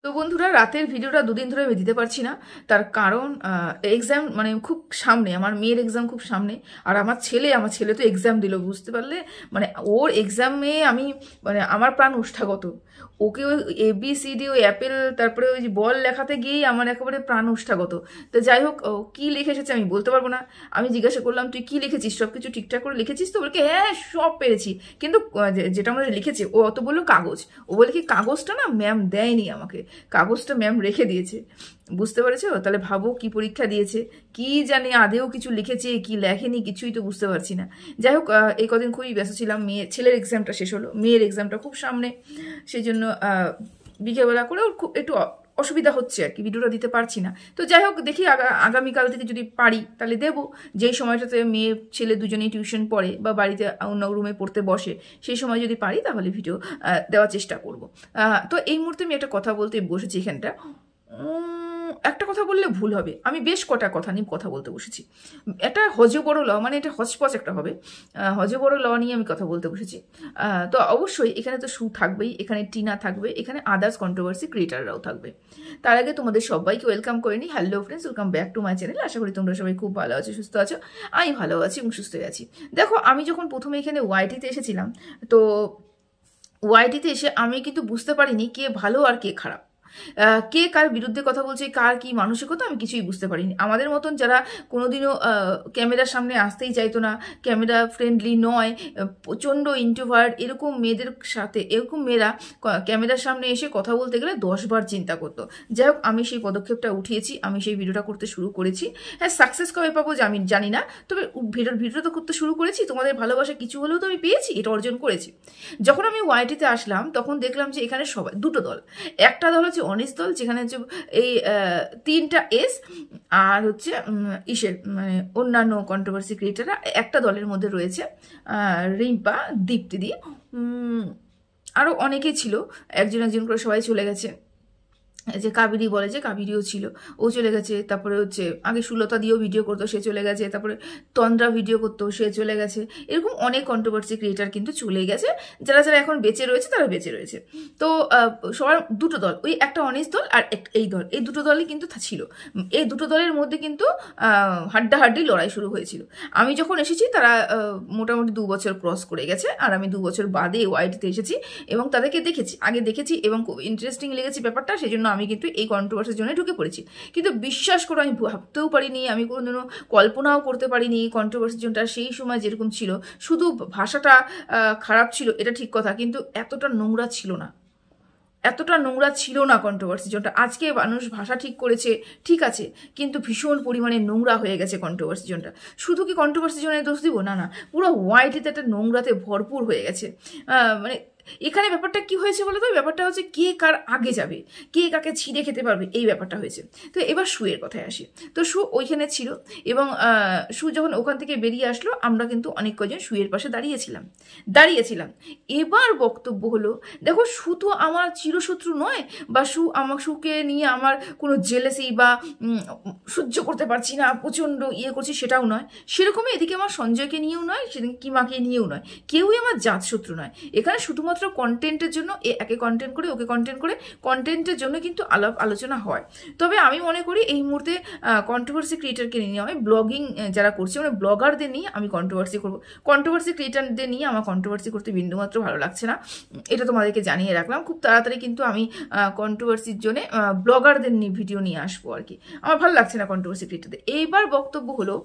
তো বন্ধুরা, রাতের ভিডিওটা দুদিন ধরে আমি দিতে পারছি না। তার কারণ এক্সাম মানে খুব সামনে, আমার মেয়ের এক্সাম খুব সামনে। আর আমার ছেলে তো এক্সাম দিল, বুঝতে পারলে। মানে ওর এক্সামে আমি মানে আমার প্রাণ ওষ্ঠাগত। ওকে ওই ABCD ওই অ্যাপেল তারপরে ওই যে বল লেখাতে গিয়েই আমার একেবারে প্রাণ ওষ্ঠাগত। তো যাই হোক, ও কী লিখে এসেছে আমি বলতে পারবো না। আমি জিজ্ঞাসা করলাম, তুই কি লিখেছিস, সব কিছু ঠিকঠাক করে লিখেছিস তো? বলকে হ্যাঁ, সব পেরেছি। কিন্তু যেটা আমাদের লিখেছে ও অত বললো কাগজ। ও বলে কি, কাগজটা না ম্যাম দেয়নি আমাকে, কাগজটা ম্যাম রেখে দিয়েছে। বুঝতে পেরেছো? তাহলে ভাবো কি পরীক্ষা দিয়েছে, কি জানি আদেও কিছু লিখেছে কি লেখেনি, কিছুই তো বুঝতে পারছি না। যাই হোক, এই কদিন খুবই ব্যস্ত ছিলাম। ছেলের এক্সামটা শেষ হলো, মেয়ের এক্সামটা খুব সামনে। সেই জন্য বিকেলবেলা করে ওর খুব একটু অসুবিধা হচ্ছে আর কি, ভিডিওটা দিতে পারছি না। তো যাই হোক, দেখি আগামীকাল থেকে যদি পারি তাহলে দেবো। যেই সময়টাতে মেয়ে ছেলে দুজনেই টিউশন পড়ে বা বাড়িতে অন্য রুমে পড়তে বসে, সেই সময় যদি পারি তাহলে ভিডিও দেওয়ার চেষ্টা করব। তো এই মুহূর্তে আমি একটা কথা বলতে বসেছি এখানটা। একটা কথা বললে ভুল হবে, আমি বেশ কটা কথা নিয়ে কথা বলতে বসেছি। এটা হজবড় ল, মানে এটা হচপচ একটা হবে। হজবড় ল নিয়ে আমি কথা বলতে বসেছি। তো অবশ্যই এখানে তো সু থাকবেই, এখানে টিনা থাকবে, এখানে আদার্স কন্ট্রোভার্সি ক্রিয়েটাররাও থাকবে। তার আগে তোমাদের সবাইকে ওয়েলকাম করে নিই। Hello friends, welcome back to my channel. আশা করি তোমরা সবাই খুব ভালো আছো, সুস্থ আছো। আমি ভালো আছি এবং সুস্থ আছি। দেখো, আমি যখন প্রথমে এখানে ওয়াইটিতে এসেছিলাম, তো ওয়াইটিতে এসে আমি কিন্তু বুঝতে পারিনি কে ভালো আর কে খারাপ, কে কার বিরুদ্ধে কথা বলছে, কার কি মানসিকতা, আমি কিছুই বুঝতে পারিনি। আমাদের মতন যারা কোনোদিনও ক্যামেরার সামনে আসতেই চাইতো না, ক্যামেরা ফ্রেন্ডলি নয়, প্রচণ্ড ইন্ট্রোভার্ট, এরকম মেয়েদের সাথে, এরকম মেয়েরা ক্যামেরার সামনে এসে কথা বলতে গেলে 10 বার চিন্তা করতো। যাই হোক, আমি সেই পদক্ষেপটা উঠিয়েছি, আমি সেই ভিডিওটা করতে শুরু করেছি। হ্যাঁ, সাকসেস কবে পাবো আমি জানি না, তবে ভিডিওটা তো করতে শুরু করেছি। তোমাদের ভালোবাসা কিছু হলেও তো আমি পেয়েছি, এটা অর্জন করেছি। যখন আমি ওয়াইটিতে আসলাম তখন দেখলাম যে এখানে সবাই দুটো দল। একটা দল হচ্ছে অনিস দল, যেখানে হচ্ছে এই 3টা S, আর হচ্ছে ইসের মানে অন্যান্য কন্ট্রোভার্সি ক্রিয়েটাররা। একটা দলের মধ্যে রয়েছে রিম্পা, দীপ্তিদি, আরও অনেকেই ছিল, একজন একজন করে সবাই চলে গেছে। যে কাবেরী বলে, যে কাবেরীও ছিল, ও চলে গেছে। তারপরে হচ্ছে আগে সুলতা দিয়েও ভিডিও করতো, সে চলে গেছে। তারপরে তন্দ্রা ভিডিও করতো, সে চলে গেছে। এরকম অনেক কন্ট্রোভার্সি ক্রিয়েটার কিন্তু চলে গেছে। যারা যারা এখন বেঁচে রয়েছে তারা বেঁচে রয়েছে। তো সবার দুটো দল, ওই একটা অনিস দল আর এই দল, এই দুটো দলই কিন্তু ছিল। এই দুটো দলের মধ্যে কিন্তু হাড্ডাহাড্ডি লড়াই শুরু হয়েছিল। আমি যখন এসেছি তারা মোটামুটি 2 বছর ক্রস করে গেছে, আর আমি 2 বছর বাদে ওয়াইটিতে এসেছি এবং তাদেরকে দেখেছি, আগে দেখেছি এবং খুব ইন্টারেস্টিং লেগেছে ব্যাপারটা। সেই জন্য আমি কিন্তু এই কন্ট্রোভার্সির জন্য ঢুকে পড়েছি। কিন্তু বিশ্বাস করো, আমি ভাবতেও পারিনি, আমি কোনোদিনও কল্পনাও করতে পারিনি এই কন্ট্রোভার্সির জন্য সেই সময় যেরকম ছিল। শুধু ভাষাটা খারাপ ছিল, এটা ঠিক কথা, কিন্তু এতটা নোংরা ছিল না, এতটা নোংরা ছিল না কন্ট্রোভার্সি জোনটা। আজকে মানুষ ভাষা ঠিক করেছে, ঠিক আছে, কিন্তু ভীষণ পরিমাণে নোংরা হয়ে গেছে কন্ট্রোভার্সি জোনটা। শুধু কি কন্ট্রোভার্সি জোনের দোষ দিব? না না, পুরো ওয়াইটিতে একটা নোংরাতে ভরপুর হয়ে গেছে। মানে এখানে ব্যাপারটা কি হয়েছে বলো তো? ব্যাপারটা হচ্ছে কে কার আগে যাবে, কে কাকে ছিঁড়ে খেতে পারবে, এই ব্যাপারটা হয়েছে। তো এবার শুয়ের কথায় আসি। তো শু ওইখানে ছিল এবং শু যখন ওখান থেকে বেরিয়ে আসলো, আমরা কিন্তু অনেক কজন শুয়ের পাশে দাঁড়িয়েছিলাম। এবার বক্তব্য হলো, দেখো শু তো আমার চিরশত্রু নয়, বা শুকে নিয়ে আমার কোনো জেলেসি বা সহ্য করতে পারছি না, প্রচণ্ড ইয়ে করছি সেটাও নয়। সেরকমই এদিকে আমার সঞ্জয়কে নিয়েও নয়, সেদিকে কিমাকে নিয়েও নয়, কেউই আমার জাতশত্রু নয়। এখানে শুধুমাত্র কন্টেন্টের জন্য একে কন্টেন্ট করে ওকে কন্টেন্ট করে, কন্টেন্টের জন্য কিন্তু আলোচনা হয়। তবে আমি মনে করি এই মুহূর্তে কন্ট্রোভার্সি ক্রিয়েটারকে নিয়ে, আমি ব্লগিং যারা করছে মানে ব্লগারদের নিয়ে আমি কন্ট্রোভার্সি করবো। কন্ট্রোভার্সি ক্রিয়েটারদের নিয়ে আমার কন্ট্রোভার্সি করতে বিন্দুমাত্র ভালো লাগছে না, এটা তোমাদেরকে জানিয়ে রাখলাম। খুব তাড়াতাড়ি কিন্তু আমি কন্ট্রোভার্সির জন্য ব্লগারদের নিয়ে ভিডিও নিয়ে আসবো আর কি। আমার ভালো লাগছে না কন্ট্রোভার্সি ক্রিয়েটারদের। এইবার বক্তব্য হলো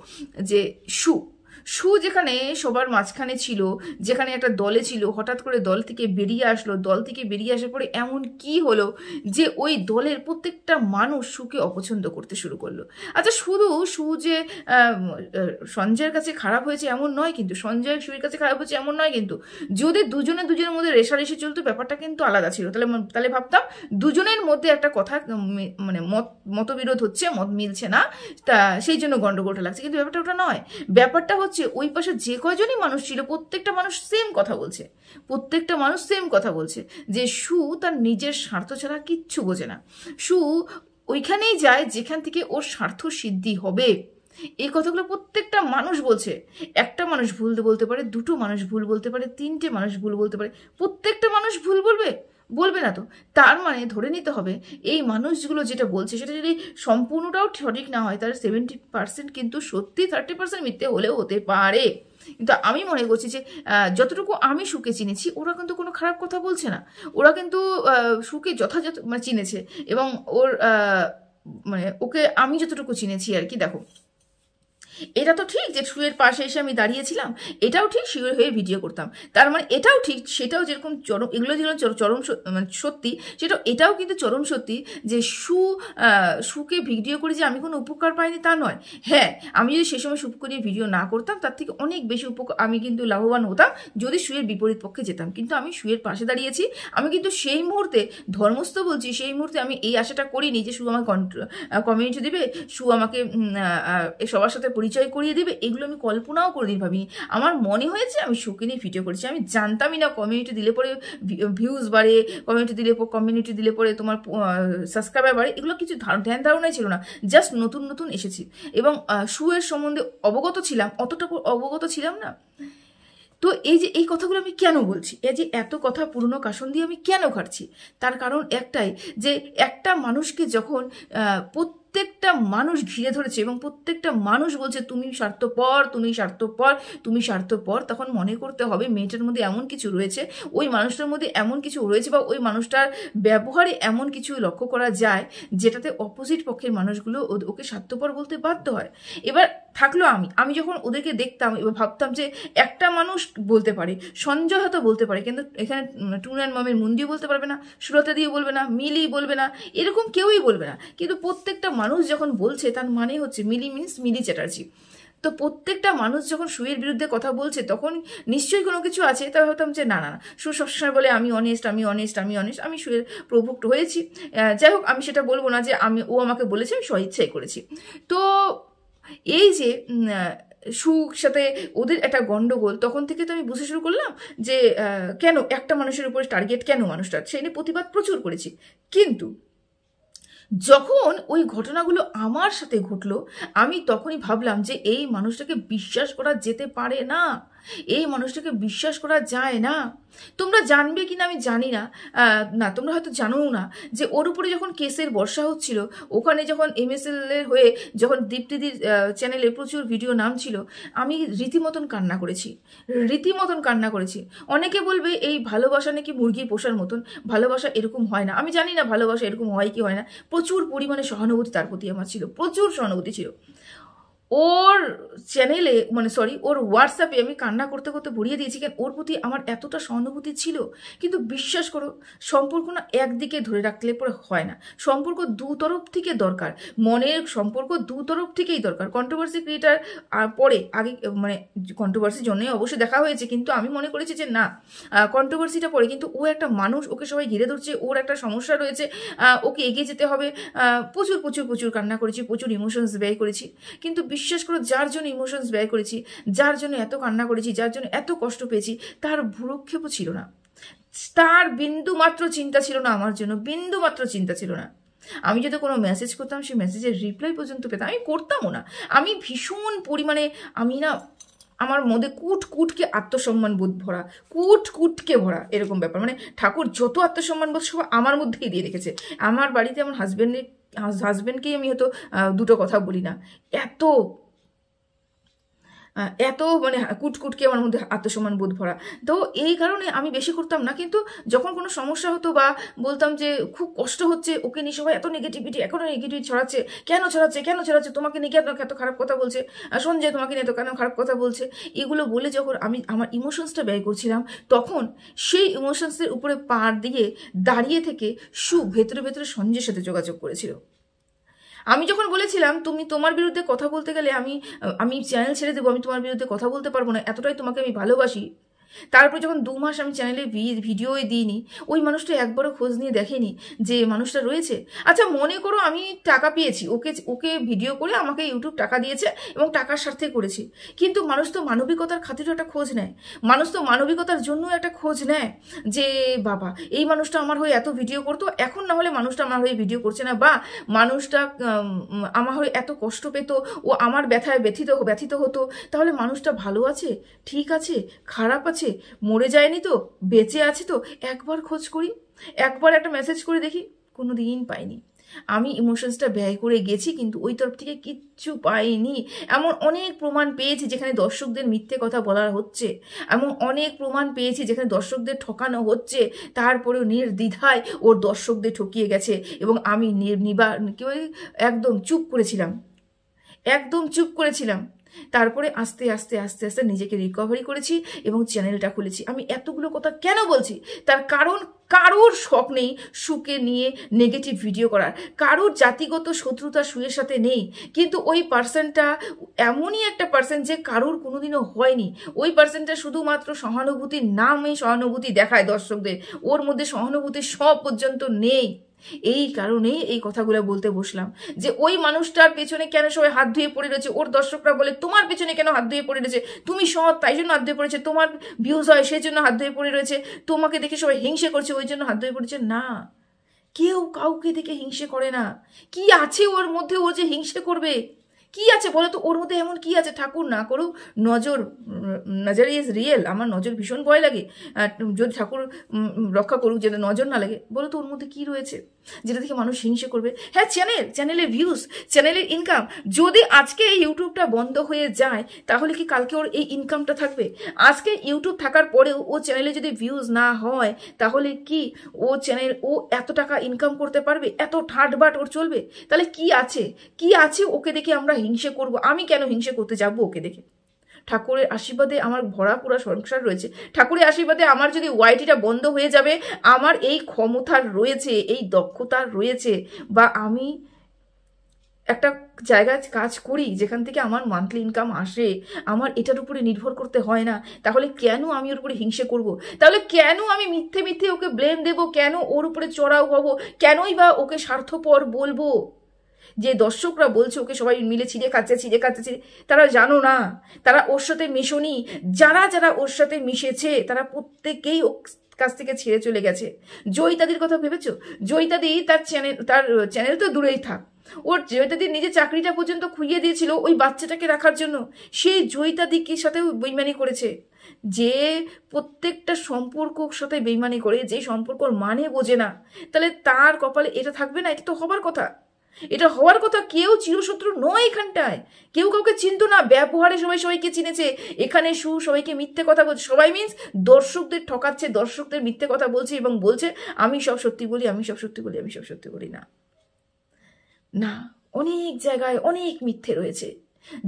যে শু যেখানে সবার মাঝখানে ছিল, যেখানে একটা দলে ছিল, হঠাৎ করে দল থেকে বেরিয়ে আসলো। দল থেকে বেরিয়ে আসার পরে এমন কি হলো যে ওই দলের প্রত্যেকটা মানুষ শুকে অপছন্দ করতে শুরু করলো। আচ্ছা, শুধু শু যে সঞ্জয়ের কাছে খারাপ হয়েছে এমন নয়, কিন্তু সঞ্জয় শুয়ের কাছে খারাপ হয়েছে এমন নয়, কিন্তু যদি দুজনের মধ্যে রেষারেষি চলতো, ব্যাপারটা কিন্তু আলাদা ছিল। তাহলে ভাবতাম দুজনের মধ্যে একটা কথা মানে মতবিরোধ হচ্ছে, মত মিলছে না, তা সেই জন্য গন্ডগোলটা লাগছে। কিন্তু ব্যাপারটা ওটা নয়। ব্যাপারটা হচ্ছে ওই পাশে যে কয়জনই মানুষ ছিল, প্রত্যেকটা মানুষ সেম কথা বলছে যে শু তার নিজের স্বার্থ ছাড়া কিচ্ছু বোঝে না। শু ওইখানেই যায় যেখান থেকে ওর স্বার্থ সিদ্ধি হবে। এই কথাগুলো প্রত্যেকটা মানুষ বলছে। একটা মানুষ ভুল বলতে পারে, দুটো মানুষ ভুল বলতে পারে, 3টে মানুষ ভুল বলতে পারে, প্রত্যেকটা মানুষ ভুল বলবে? বলবে না তো। তার মানে ধরে নিতে হবে এই মানুষগুলো যেটা বলছে সেটা যদি সম্পূর্ণটাও সঠিক না হয়, তার 70% কিন্তু সত্যি, 30% মিথ্যে হলেও হতে পারে। কিন্তু আমি মনে করছি যে যতটুকু আমি সুকে চিনেছি, ওরা কিন্তু কোনো খারাপ কথা বলছে না। ওরা কিন্তু সুকে যথাযথ মানে চিনেছে, এবং ওর মানে ওকে আমি যতটুকু চিনেছি আর কি। দেখো, এটা তো ঠিক যে শুয়ের পাশে এসে আমি দাঁড়িয়েছিলাম, এটাও ঠিক শুয়ের হয়ে ভিডিও করতাম, তার মানে এটাও ঠিক, সেটাও যেরকম চরম, এগুলো যেগুলো চরম মানে সত্যি, সেটা এটাও কিন্তু চরম সত্যি যে সুকে ভিডিও করে যে আমি কোনো উপকার পাইনি তা নয়। হ্যাঁ, আমি যদি সে সময় সুকে নিয়ে ভিডিও না করতাম, তার থেকে অনেক বেশি উপকার আমি কিন্তু লাভবান হতাম যদি শুয়ের বিপরীত পক্ষে যেতাম। কিন্তু আমি শুয়ের পাশে দাঁড়িয়েছি, আমি কিন্তু সেই মুহূর্তে ধর্মস্থ বলছি, সেই মুহূর্তে আমি এই আশাটা করিনি যে সু আমাকে কমিউনিটি দেবে, সু আমাকে সবার সাথে পরিচয় করিয়ে দেবে, এগুলো আমি কল্পনাও কোনোদিন ভাবিনি। আমার মনে হয়েছে আমি সুকে নিয়ে ভিডিও করেছি। আমি জানতামই না কমিউনিটি দিলে পরে ভিউজ বাড়ে, কমিউনিটি দিলে পরে তোমার সাবস্ক্রাইবার বাড়ে, এগুলো কিছু ধ্যান ধারণাই ছিল না। জাস্ট নতুন নতুন এসেছি এবং সুয়ের সম্বন্ধে অবগত ছিলাম, অতটা অবগত ছিলাম না। তো এই যে এই কথাগুলো আমি কেন বলছি, এই যে এত কথা পুরনো কাসন দিয়ে আমি কেন ঘাটছি, তার কারণ একটাই, যে একটা মানুষকে যখন প্রত্যেকটা মানুষ ঘিরে ধরেছে এবং প্রত্যেকটা মানুষ বলছে তুমি স্বার্থপর, তুমি স্বার্থপর, তুমি স্বার্থপর, তখন মনে করতে হবে মেয়েটার মধ্যে এমন কিছু রয়েছে, ওই মানুষটার মধ্যে এমন কিছু রয়েছে, বা ওই মানুষটার ব্যবহারে এমন কিছু লক্ষ্য করা যায় যেটাতে অপোজিট পক্ষের মানুষগুলো ওকে স্বার্থপর বলতে বাধ্য হয়। এবার থাকলো আমি যখন ওদেরকে দেখতাম এবার ভাবতাম যে একটা মানুষ বলতে পারে, সঞ্জয় হয়তো বলতে পারে, কিন্তু এখানে টুনান মামের মুন্দিও বলতে পারবে না, সুরতা দিয়ে বলবে না, মিলি বলবে না, এরকম কেউই বলবে না। কিন্তু প্রত্যেকটা মানুষ যখন বলছে তার মানে হচ্ছে মিলি মিন্স মিলি চ্যাটার্জি। তো প্রত্যেকটা মানুষ যখন সুয়ের বিরুদ্ধে কথা বলছে তখন নিশ্চয়ই কোনো কিছু আছে। তবে ভাবতাম যে না না না, সু সবসময় বলে আমি অনেস্ট, আমি অনেস্ট, আমি অনেস্ট, আমি সুয়ের প্রভুক্ত হয়েছি। যাই হোক, আমি সেটা বলবো না যে ও আমাকে বলেছে, আমি স্বইচ্ছাই করেছি। তো এই যে সুর সাথে ওদের একটা গন্ডগোল, তখন থেকে তো আমি বুঝতে শুরু করলাম যে কেন একটা মানুষের উপরে টার্গেট, কেন মানুষটার, সেই নিয়ে প্রতিবাদ প্রচুর করেছি। কিন্তু যখন ওই ঘটনাগুলো আমার সাথে ঘটলো, আমি তখনই ভাবলাম যে এই মানুষটাকে বিশ্বাস করা যেতে পারে না, এই মানুষটাকে বিশ্বাস করা যায় না। তোমরা জানবে কিনা আমি জানি না, না তোমরা হয়তো জানোও না, যে ওর উপরে যখন কেসের বর্ষা হচ্ছিল, ওখানে যখন MSL এর হয়ে যখন দীপ্তিদির চ্যানেলে প্রচুর ভিডিও নামছিল, আমি রীতিমতন কান্না করেছি, রীতিমতন কান্না করেছি। অনেকে বলবে এই ভালোবাসা নাকি মুরগি পোষার মতন, ভালোবাসা এরকম হয় না। আমি জানি না ভালোবাসা এরকম হয় কি হয় না, প্রচুর পরিমাণে সহানুভূতি তার প্রতি আমার ছিল, প্রচুর সহানুভূতি ছিল। ওর চ্যানেলে মানে সরি ওর হোয়াটসঅ্যাপে আমি কান্না করতে করতে ভরিয়ে দিয়েছি, কেন ওর প্রতি আমার এতটা সহানুভূতি ছিল। কিন্তু বিশ্বাস করো, সম্পর্ক না একদিকে ধরে রাখলে পরে হয় না, সম্পর্ক দু তরফ থেকে দরকার, মনের সম্পর্ক দু তরফ থেকেই দরকার। কন্ট্রোভার্সি ক্রিয়েটার পরে আগে মানে কন্ট্রোভার্সির জন্যই অবশ্যই দেখা হয়েছে, কিন্তু আমি মনে করেছি যে না, কন্ট্রোভার্সিটা পরে, কিন্তু ও একটা মানুষ, ওকে সবাই ঘিরে ধরছে, ওর একটা সমস্যা রয়েছে, ওকে এগিয়ে যেতে হবে। প্রচুর প্রচুর প্রচুর কান্না করেছি, প্রচুর ইমোশনস ব্যয় করেছি। কিন্তু বিশ্বাস করো, যার জন্য ইমোশনস ব্যয় করেছি, যার জন্য এত কান্না করেছি, যার জন্য এত কষ্ট পেয়েছি, তার ভ্রুক্ষেপও ছিল না, তার বিন্দু মাত্র চিন্তা ছিল না আমার জন্য, বিন্দু মাত্র চিন্তা ছিল না। আমি যদি কোনো মেসেজ করতাম, সেই মেসেজের রিপ্লাই পর্যন্ত পেতাম, আমি করতামও না। আমি ভীষণ পরিমাণে, আমি না, আমার মধ্যে কুটকে আত্মসম্মান বোধ ভরা, কুটকে ভরা এরকম ব্যাপার। মানে ঠাকুর যত আত্মসম্মান বোধ সব আমার মধ্যেই দিয়ে রেখেছে। আমার বাড়িতে আমার হাজব্যান্ডকেই আমি হয়তো দুটো কথা বলি না, এত এত মানে কুটকে আমার মধ্যে আত্মসম্মান বোধ ভরা। তো এই কারণে আমি বেশি করতাম না। কিন্তু যখন কোনো সমস্যা হতো বা বলতাম যে খুব কষ্ট হচ্ছে, ওকে নিয়ে সবাই এত নেগেটিভিটি, এখনো নেগেটিভিটি ছড়াচ্ছে, কেন ছড়াচ্ছে, তোমাকে নিয়ে এত খারাপ কথা বলছে, সঞ্জয় তোমাকে নিয়ে এত কেন খারাপ কথা বলছে, এগুলো বলে যখন আমি আমার ইমোশনসটা ব্যয় করছিলাম, তখন সেই ইমোশনসের উপরে পাড় দিয়ে দাঁড়িয়ে থেকে ভেতরে ভেতরে সঞ্জয়ের সাথে যোগাযোগ করেছিল। আমি যখন বলেছিলাম তুমি তোমার বিরুদ্ধে কথা বলতে গেলে আমি চ্যানেল ছেড়ে দেবো, আমি তোমার বিরুদ্ধে কথা বলতে পারবো না, এতটাই তোমাকে আমি ভালোবাসি, তারপর যখন 2 মাস আমি চ্যানেলে ভিডিওই দিইনি, ওই মানুষটা একবারও খোঁজ নিয়ে দেখেনি যে মানুষটা রয়েছে। আচ্ছা মনে করো আমি টাকা পেয়েছি, ওকে ভিডিও করে আমাকে ইউটিউব টাকা দিয়েছে এবং টাকার স্বার্থে করেছি, কিন্তু মানুষ তো মানবিকতার খাতিরও একটা খোঁজ নেয়, মানুষ তো মানবিকতার জন্য একটা খোঁজ নেয় যে বাবা এই মানুষটা আমার হয়ে এত ভিডিও করতো, এখন না হলে মানুষটা আমার হয়ে ভিডিও করছে না, বা মানুষটা আমার হয়ে এত কষ্ট পেত, ও আমার ব্যথায় ব্যথিত হতো, তাহলে মানুষটা ভালো আছে, ঠিক আছে, খারাপ আছে, মরে যায়নি তো, বেঁচে আছে তো, একবার খোঁজ করি। একবার একটা মেসেজ করে দেখি, কোনো দিন পাইনি। আমি ইমোশনসটা ব্যয় করে গেছি কিন্তু ওই তরফ থেকে কিচ্ছু পাইনি। এমন অনেক প্রমাণ পেয়েছি যেখানে দর্শকদের মিথ্যে কথা বলা হচ্ছে, এমন অনেক প্রমাণ পেয়েছি যেখানে দর্শকদের ঠকানো হচ্ছে, তারপরেও নির্দ্বিধায় ওর দর্শকদের ঠকিয়ে গেছে এবং আমি একদম চুপ করেছিলাম, একদম চুপ করেছিলাম। তারপরে আস্তে আস্তে আস্তে আস্তে নিজেকে রিকভারি করেছি এবং চ্যানেলটা খুলেছি। আমি এতগুলো কথা কেন বলছি? তার কারণ কারোর শখ নেই সুকে নিয়ে নেগেটিভ ভিডিও করার, কারোর জাতিগত শত্রুতা সুয়ের সাথে নেই, কিন্তু ওই পার্সনটা এমনই একটা পার্সন যে কারোর কোনোদিনও হয়নি। ওই পার্সনটা শুধুমাত্র সহানুভূতির নামে সহানুভূতি দেখায় দর্শকদের, ওর মধ্যে সহানুভূতির সব পর্যন্ত নেই। এই কারণেই এই কথাগুলো বলতে বসলাম যে ওই মানুষটার পেছনে কেন সবাই হাত ধুয়ে পড়ে রয়েছে। ওর দর্শকরা বলে তোমার পেছনে কেন হাত ধুয়ে পড়ে রয়েছে, তুমি সৎ তাই জন্য হাত ধুয়ে পড়েছে, তোমার ভিউজ হয় সেই জন্য হাত ধুয়ে পড়ে রয়েছে, তোমাকে দেখে সবাই হিংসে করছে ওই জন্য হাত ধুয়ে পড়েছে। না, কেউ কাউকে দেখে হিংসে করে না। কি আছে ওর মধ্যে ও যে হিংসে করবে? কি আছে বলো তো ওর মধ্যে? এমন কি আছে? ঠাকুর না করুক, নজর ইজ রিয়েল। আমার নজর ভীষণ ভয় লাগে, যদি ঠাকুর রক্ষা করুক যেন নজর না লাগে। বলো তো ওর মধ্যে কি রয়েছে যেটা থেকে মানুষ হিংসে করবে? হ্যাঁ, চ্যানেলের ভিউজ, চ্যানেলের ইনকাম। যদি আজকে এই ইউটিউবটা বন্ধ হয়ে যায় তাহলে কি কালকে ওর এই ইনকামটা থাকবে? আজকে ইউটিউব থাকার পরেও ও চ্যানেলে যদি ভিউজ না হয় তাহলে কি ও এত টাকা ইনকাম করতে পারবে? এত ঠাটবাট ওর চলবে? তাহলে কি আছে ওকে দেখে আমরা হিংসে করব? আমি কেন হিংসে করতে যাবো ওকে দেখে? ঠাকুরের আশীর্বাদে আমার ভরা পুরা সংসার রয়েছে। ঠাকুরের আশীর্বাদে আমার যদি ওয়াইটিটা বন্ধ হয়ে যাবে, আমার এই ক্ষমতার রয়েছে, এই দক্ষতার রয়েছে, বা আমি একটা জায়গায় কাজ করি যেখান থেকে আমার মান্থলি ইনকাম আসে, আমার এটার উপরে নির্ভর করতে হয় না, তাহলে কেন আমি ওর উপরে হিংসে করব? তাহলে কেন আমি মিথ্যে মিথ্যে ওকে ব্লেম দেব? কেন ওর উপরে চড়াও হব? কেনই বা ওকে স্বার্থপর বলবো? যে দর্শকরা বলছে ওকে সবাই মিলে ছিঁড়ে খাচ্ছে, তারা জানো না, তারা ওর সাথে মেশোনি। যারা যারা ওর সাথে মিশেছে তারা প্রত্যেকেই ওর কাছ থেকে ছেড়ে চলে গেছে। জয়িতাদির কথা ভেবেছো? জয়িতাদি তার চ্যানেল তো দূরেই থাক, ওর জয়িতাদির নিজের চাকরিটা পর্যন্ত খুইয়ে দিয়েছিল ওই বাচ্চাটাকে রাখার জন্য। সেই জয়িতাদির সাথেও বেইমানি করেছে। যে প্রত্যেকটা সম্পর্কর সাথে বেইমানি করে, যে সম্পর্কর মানে বোঝে না, তাহলে তার কপালে এটা থাকবে না? এটা তো হবার কথা, এটা হওয়ার কথা। কেউ চিরশত্রু নয় এখানটায়, কেউ কাউকে চিনতো না, ব্যবহারে সবাই সবাইকে চিনেছে। এখানে সবাইকে মিথ্যে কথা বলছে, সবাই মিন্স দর্শকদের ঠকাচ্ছে, দর্শকদের মিথ্যে কথা বলছে এবং বলছে আমি সব সত্যি বলি, আমি সব সত্যি বলি, আমি সব সত্যি বলি। না না, অনেক জায়গায় অনেক মিথ্যে রয়েছে।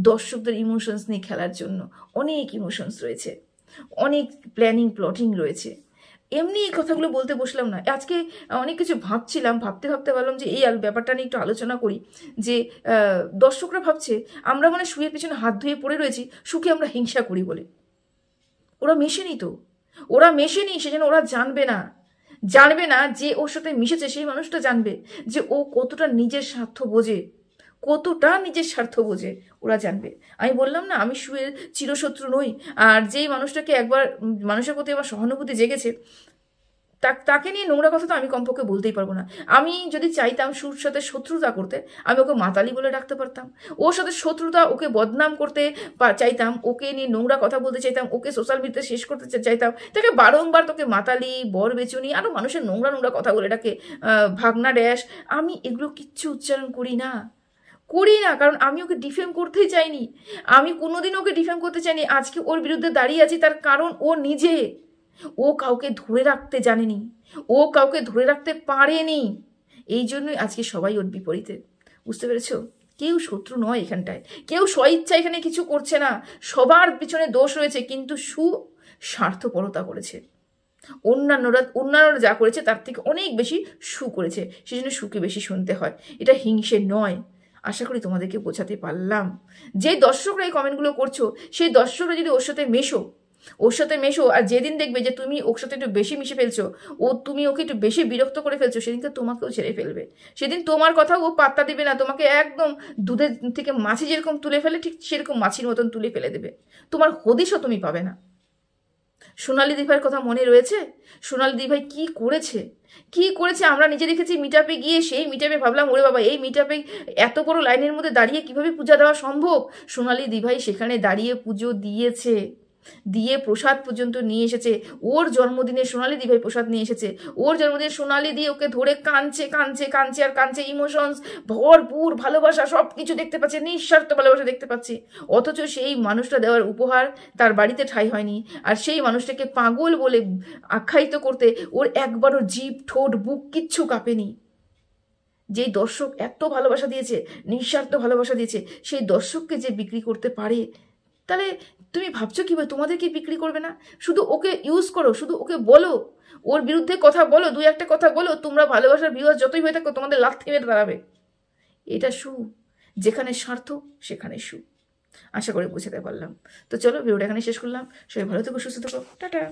দর্শকদের ইমোশনস নিয়ে খেলার জন্য অনেক ইমোশনস রয়েছে, অনেক প্ল্যাটিং রয়েছে। এমনি এই কথাগুলো বলতে বসলাম না, আজকে অনেক কিছু ভাবছিলাম, ভাবতে ভাবলাম যে এই ব্যাপারটা নিয়ে একটু আলোচনা করি। যে দর্শকরা ভাবছে আমরা মানে সুয়ের পিছনে হাত ধুয়ে পড়ে রয়েছি, সুকে আমরা হিংসা করি বলে। ওরা মেশেনি তো, ওরা মেশেনি, সেজন্য ওরা জানবে না যে ওর সাথে মিশেছে সেই মানুষটা জানবে যে ও কতটা নিজের স্বার্থ বোঝে, ওরা জানবে। আমি বললাম না আমি সুয়ের চিরশত্রু নই, আর যেই মানুষটাকে একবার মানুষের প্রতি আমার সহানুভূতি জেগেছে তাকে নিয়ে নোংরা কথা তো আমি কমপক্ষে বলতেই পারবো না। আমি যদি চাইতাম সুর সাথে শত্রুতা করতে, আমি ওকে মাতালি বলে ডাকতে পারতাম। ওর সাথে শত্রুতা, ওকে বদনাম করতে চাইতাম, ওকে নিয়ে নোংরা কথা বলতে চাইতাম, ওকে সোশ্যাল মিডিয়াতে শেষ করতে চাইতাম, তাকে বারংবার তোকে মাতালি, বর বেচুনি, আরও মানুষের নোংরা কথা বলে ডাকে, ভাগনা ড্যাশ। আমি এগুলো কিচ্ছু উচ্চারণ করি না, কারণ আমি ওকে ডিফেম করতেই চাইনি, আমি কোনোদিন ওকে ডিফেম করতে চাইনি। আজকে ওর বিরুদ্ধে দাঁড়িয়ে আছি তার কারণ ও কাউকে ধরে রাখতে জানেনি, ও কাউকে ধরে রাখতে পারেনি, এই জন্যই আজকে সবাই ওর বিপরীতে। বুঝতে পেরেছো? কেউ শত্রু নয় এখানটায়, কেউ স্বইচ্ছা এখানে কিছু করছে না, সবার পিছনে দোষ রয়েছে, কিন্তু স্বার্থপরতা করেছে। অন্যান্যরা যা করেছে তার থেকে অনেক বেশি করেছে, সেজন্য সুকে বেশি শুনতে হয়। এটা হিংসে নয়। আশা করি তোমাদেরকে বোঝাতে পারলাম। যে দর্শকরা এই কমেন্টগুলো করছো, সেই দর্শকরা যদি ওর সাথে মেশো, আর যেদিন দেখবে যে তুমি ওর সাথে একটু বেশি মিশে ফেলছো, তুমি ওকে একটু বেশি বিরক্ত করে ফেলছো, সেদিনকে তোমাকেও ছেড়ে ফেলবে। সেদিন তোমার কথা ও পাত্তা দেবে না, তোমাকে একদম দুধের থেকে মাছি যেরকম তুলে ফেলে ঠিক সেরকম মাছির মতন তুলে ফেলে দেবে। তোমার হদিশও তুমি পাবে না। সোনালী দিভাইয়ের কথা মনে রয়েছে? সোনালী দিভাই কি করেছে আমরা নিজে দেখেছি। মিটআপে গিয়ে সেই মিটআপে ভাবলাম ওরে বাবা, এই মিটআপে এত বড় লাইনের মধ্যে দাঁড়িয়ে কিভাবে পূজা দেওয়া সম্ভব? সোনালী দিভাই সেখানে দাঁড়িয়ে পুজো দিয়েছে। দিয়ে প্রসাদ পর্যন্ত নিয়ে এসেছে, ওর জন্মদিনে সোনালি দি ভাই প্রসাদ নিয়ে এসেছে, ওর জন্মদিনে সোনালি দি ওকে ধরে কাঁদছে কাঁদছে কাঁদছে আর কাঁদছে, ইমোশনস ভরপুর ভালোবাসা সব কিছু দেখতে পাচ্ছে, নিঃস্বার্থ ভালোবাসা দেখতে পাচ্ছি। অথচ সেই মানুষটা দেওয়ার উপহার তার বাড়িতে ঠাঁই হয়নি, আর সেই মানুষটাকে পাগল বলে আখ্যায়িত করতে ওর একবারও জিভ ঠোঁট বুক কিচ্ছু কাঁপেনি। যেই দর্শক এত ভালোবাসা দিয়েছে, নিঃস্বার্থ ভালোবাসা দিয়েছে, সেই দর্শককে যে বিক্রি করতে পারে, তাহলে তুমি ভাবছো কি তোমাদেরকে বিক্রি করবে না? শুধু ওকে ইউজ করো, শুধু ওকে বলো, ওর বিরুদ্ধে কথা বলো, দুই একটা কথা বলো, তোমরা ভালোবাসার ভিউয়ার যতই হয়ে থাকো তোমাদের লাথি মেরে দাঁড়াবে। এটা শু, যেখানে স্বার্থ সেখানে শু। আশা করি বুঝাতে পারলাম। তো চলো ভিডিওটা এখানে শেষ করলাম। সবাই ভালো থেকো, সুস্থ থেকো, টাটা।